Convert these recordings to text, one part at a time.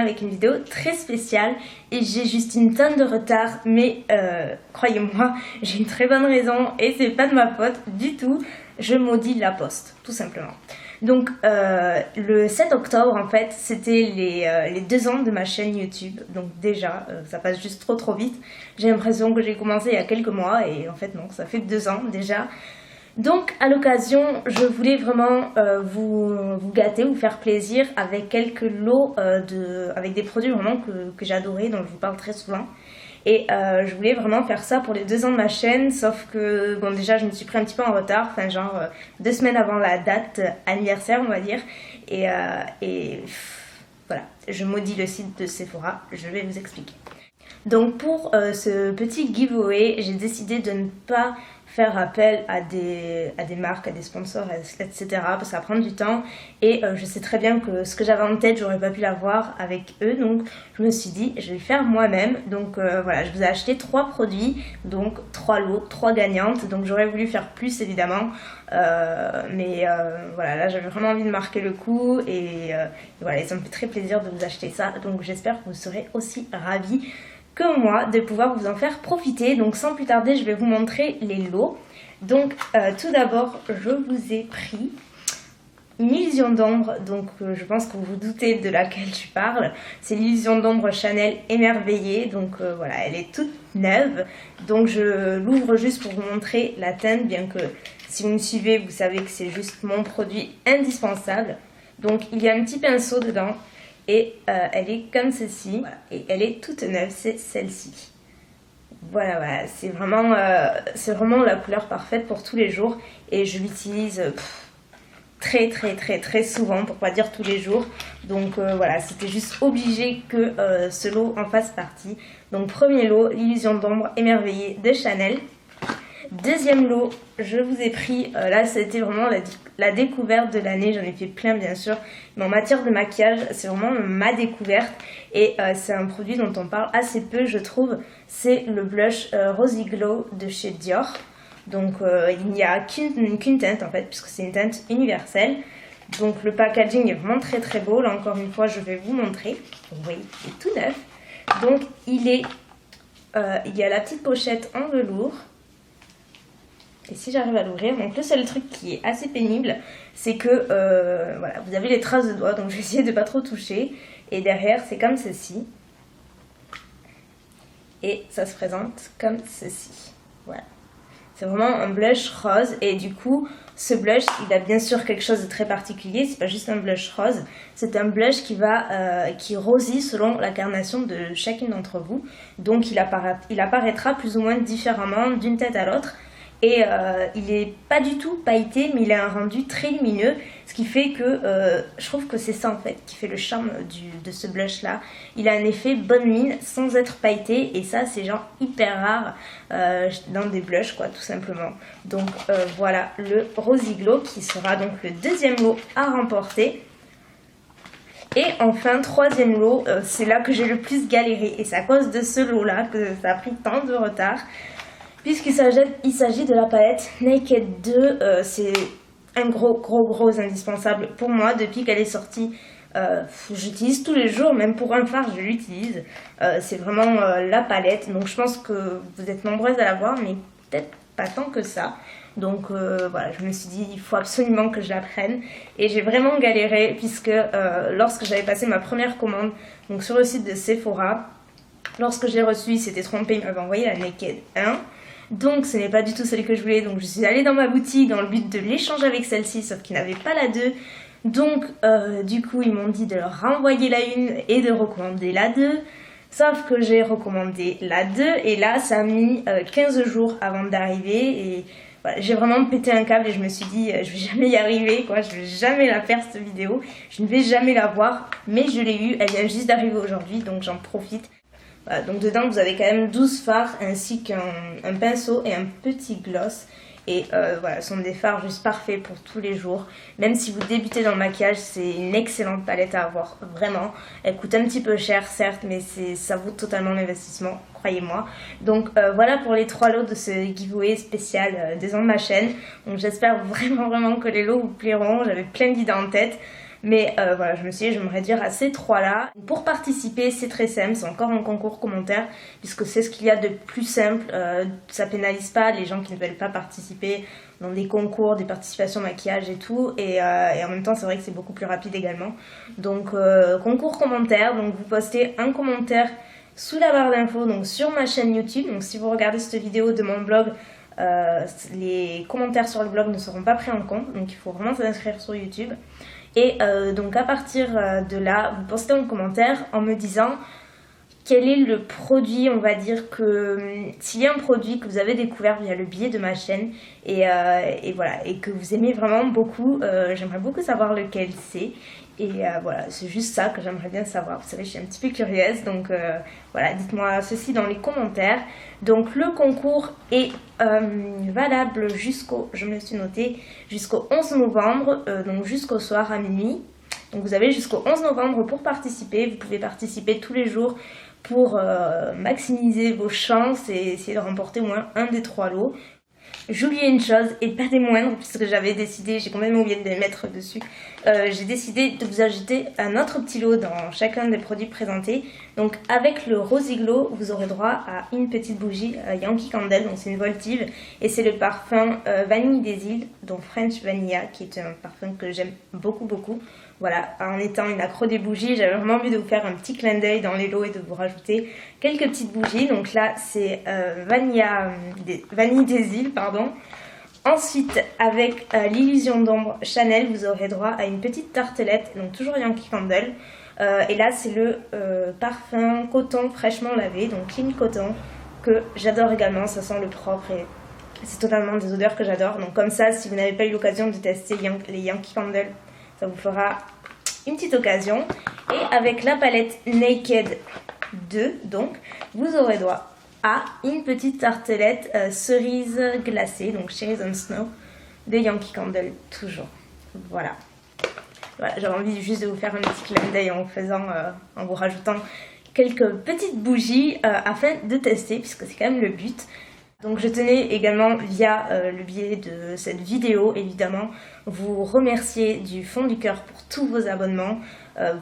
avec une vidéo très spéciale et j'ai juste une tonne de retard, mais croyez-moi, j'ai une très bonne raison et c'est pas de ma faute du tout. Je maudis la poste, tout simplement. Donc le 7 octobre en fait c'était les 2 ans de ma chaîne YouTube. Donc déjà ça passe juste trop vite. J'ai l'impression que j'ai commencé il y a quelques mois et en fait non, ça fait 2 ans déjà. Donc à l'occasion je voulais vraiment vous gâter, vous faire plaisir avec quelques lots avec des produits vraiment que j'adorais, dont je vous parle très souvent. Et je voulais vraiment faire ça pour les 2 ans de ma chaîne, sauf que bon déjà je me suis pris un petit peu en retard, enfin genre 2 semaines avant la date anniversaire on va dire. Et voilà, je maudis le site de Sephora, je vais vous expliquer. Donc pour ce petit giveaway, j'ai décidé de ne pas faire appel à des marques, à des sponsors, etc. parce que ça prend du temps et je sais très bien que ce que j'avais en tête, j'aurais pas pu l'avoir avec eux, donc je me suis dit je vais le faire moi-même. Donc voilà, je vous ai acheté 3 produits, donc 3 lots, 3 gagnantes, donc j'aurais voulu faire plus évidemment, mais voilà, là j'avais vraiment envie de marquer le coup et voilà, ça me fait très plaisir de vous acheter ça, donc j'espère que vous serez aussi ravis que moi de pouvoir vous en faire profiter. Donc sans plus tarder, je vais vous montrer les lots. Donc tout d'abord, je vous ai pris une illusion d'ombre, donc je pense que vous vous doutez de laquelle je parle. C'est l'illusion d'ombre Chanel émerveillée, donc voilà, elle est toute neuve. Donc je l'ouvre juste pour vous montrer la teinte, bien que si vous me suivez, vous savez que c'est juste mon produit indispensable. Donc il y a un petit pinceau dedans. Et elle est comme ceci, voilà. Et elle est toute neuve, c'est celle-ci. Voilà, c'est vraiment la couleur parfaite pour tous les jours. Et je l'utilise très souvent, pour pas dire tous les jours. Donc voilà, c'était juste obligé que ce lot en fasse partie. Donc premier lot, l'illusion d'ombre émerveillée de Chanel. Deuxième lot, je vous ai pris, là c'était vraiment la découverte de l'année, j'en ai fait plein bien sûr, mais en matière de maquillage c'est vraiment ma découverte et c'est un produit dont on parle assez peu je trouve, c'est le blush Rosy Glow de chez Dior. Donc il n'y a qu'une teinte en fait, puisque c'est une teinte universelle. Donc le packaging est vraiment très beau, là encore une fois je vais vous montrer, vous voyez il est tout neuf. Donc il y a la petite pochette en velours. Et si j'arrive à l'ouvrir, donc le seul truc qui est assez pénible, c'est que voilà, vous avez les traces de doigts, donc je vais essayer de pas trop toucher. Et derrière, c'est comme ceci. Et ça se présente comme ceci. Voilà. C'est vraiment un blush rose et du coup, ce blush, il a bien sûr quelque chose de très particulier. C'est pas juste un blush rose, c'est un blush qui rosit selon la carnation de chacune d'entre vous. Donc il apparaîtra plus ou moins différemment d'une tête à l'autre. Et il est pas du tout pailleté, mais il a un rendu très lumineux, ce qui fait que je trouve que c'est ça en fait qui fait le charme de ce blush là. Il a un effet bonne mine sans être pailleté et ça c'est genre hyper rare dans des blushs quoi, tout simplement. Donc voilà le Rosy Glow qui sera donc le deuxième lot à remporter. Et enfin, troisième lot, c'est là que j'ai le plus galéré et c'est à cause de ce lot là que ça a pris tant de retard. Puisqu'il s'agit de la palette Naked 2, c'est un gros indispensable pour moi depuis qu'elle est sortie. J'utilise tous les jours, même pour un fard je l'utilise. C'est vraiment la palette, donc je pense que vous êtes nombreuses à l'avoir, mais peut-être pas tant que ça. Donc voilà, je me suis dit il faut absolument que je la prenne. Et j'ai vraiment galéré puisque lorsque j'avais passé ma première commande donc sur le site de Sephora, lorsque j'ai reçu, il s'était trompé, il m'avait envoyé la Naked 1. Donc ce n'est pas du tout celle que je voulais, donc je suis allée dans ma boutique dans le but de l'échanger avec celle-ci, sauf qu'ils n'avaient pas la 2. Donc du coup ils m'ont dit de leur renvoyer la 1 et de recommander la 2. Sauf que j'ai recommandé la 2 et là ça a mis 15 jours avant d'arriver et voilà, j'ai vraiment pété un câble et je me suis dit je vais jamais y arriver quoi, je vais jamais la faire cette vidéo, je ne vais jamais la voir, mais je l'ai eue, elle vient juste d'arriver aujourd'hui donc j'en profite. Voilà, donc dedans vous avez quand même 12 fards ainsi qu'un pinceau et un petit gloss. Et voilà, ce sont des fards juste parfaits pour tous les jours. Même si vous débutez dans le maquillage, c'est une excellente palette à avoir, vraiment. Elle coûte un petit peu cher, certes, mais ça vaut totalement l'investissement, croyez-moi. Donc voilà pour les 3 lots de ce giveaway spécial des ans de ma chaîne. Donc j'espère vraiment que les lots vous plairont. J'avais plein d'idées en tête. Mais voilà, je me suis dit, je vais me réduire à ces 3-là. Pour participer, c'est très simple, c'est encore un concours commentaire, puisque c'est ce qu'il y a de plus simple. Ça pénalise pas les gens qui ne veulent pas participer dans des concours, des participations maquillage et tout. Et en même temps, c'est vrai que c'est beaucoup plus rapide également. Donc, concours commentaire, donc vous postez un commentaire sous la barre d'infos, donc sur ma chaîne YouTube. Donc si vous regardez cette vidéo de mon blog, les commentaires sur le blog ne seront pas pris en compte, donc il faut vraiment s'inscrire sur YouTube. Et donc à partir de là, vous postez un commentaire en me disant quel est le produit, on va dire que s'il y a un produit que vous avez découvert via le biais de ma chaîne et voilà, et que vous aimez vraiment beaucoup, j'aimerais beaucoup savoir lequel c'est. Et voilà, c'est juste ça que j'aimerais bien savoir. Vous savez, je suis un petit peu curieuse, donc voilà, dites-moi ceci dans les commentaires. Donc le concours est valable jusqu'au, je me le suis noté, jusqu'au 11 novembre, donc jusqu'au soir à minuit. Donc vous avez jusqu'au 11 novembre pour participer. Vous pouvez participer tous les jours pour maximiser vos chances et essayer de remporter au moins un des 3 lots. J'oubliais une chose, et pas des moindres, puisque j'avais décidé, j'ai quand même oublié de les mettre dessus, j'ai décidé de vous ajouter un autre petit lot dans chacun des produits présentés. Donc avec le Rosiglow, vous aurez droit à une petite bougie Yankee Candle, donc c'est une votive, et c'est le parfum Vanille des îles, donc French Vanilla, qui est un parfum que j'aime beaucoup beaucoup. Voilà, en étant une accro des bougies, j'avais vraiment envie de vous faire un petit clin d'œil dans les lots et de vous rajouter quelques petites bougies. Donc là, c'est Vanille des îles, pardon. Ensuite, avec l'illusion d'ombre Chanel, vous aurez droit à une petite tartelette, donc toujours Yankee Candle. Et là, c'est le parfum coton fraîchement lavé, donc Clean Coton, que j'adore également. Ça sent le propre et c'est totalement des odeurs que j'adore. Donc comme ça, si vous n'avez pas eu l'occasion de tester les Yankee Candle, ça vous fera une petite occasion. Et avec la palette Naked 2, donc, vous aurez droit à une petite tartelette cerise glacée, donc Cherries on Snow, de Yankee Candle, toujours. Voilà. Voilà, j'avais envie juste de vous faire un petit clin d'œil en vous rajoutant quelques petites bougies afin de tester, puisque c'est quand même le but. Donc je tenais également via le biais de cette vidéo évidemment vous remercier du fond du cœur pour tous vos abonnements.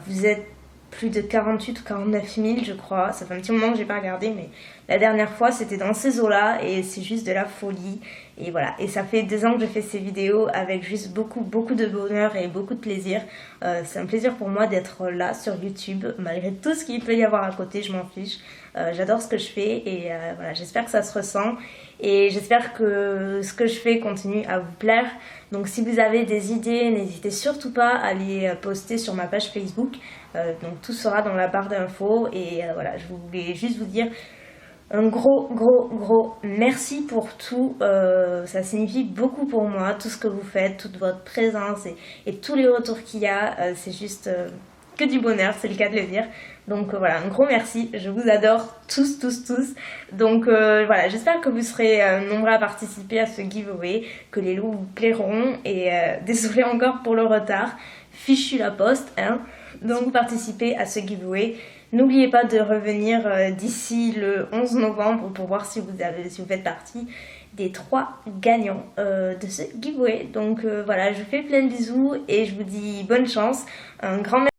Vous êtes plus de 48 ou 49 000 je crois, ça fait un petit moment que j'ai pas regardé mais la dernière fois c'était dans ces eaux là et c'est juste de la folie. Et voilà, et ça fait 2 ans que je fais ces vidéos avec juste beaucoup de bonheur et beaucoup de plaisir. C'est un plaisir pour moi d'être là sur YouTube, malgré tout ce qu'il peut y avoir à côté, je m'en fiche. J'adore ce que je fais et voilà, j'espère que ça se ressent et j'espère que ce que je fais continue à vous plaire. Donc si vous avez des idées, n'hésitez surtout pas à les poster sur ma page Facebook. Donc tout sera dans la barre d'infos et voilà, je voulais juste vous dire un gros merci pour tout. Ça signifie beaucoup pour moi, tout ce que vous faites, toute votre présence et tous les retours qu'il y a, c'est juste que du bonheur, c'est le cas de le dire. Donc voilà, un gros merci, je vous adore tous. Donc voilà, j'espère que vous serez nombreux à participer à ce giveaway, que les lots vous plairont et désolé encore pour le retard, fichu la poste, hein. Donc vous participez à ce giveaway. N'oubliez pas de revenir d'ici le 11 novembre pour voir si vous faites partie des 3 gagnants de ce giveaway. Donc voilà, je vous fais plein de bisous et je vous dis bonne chance. Un grand merci.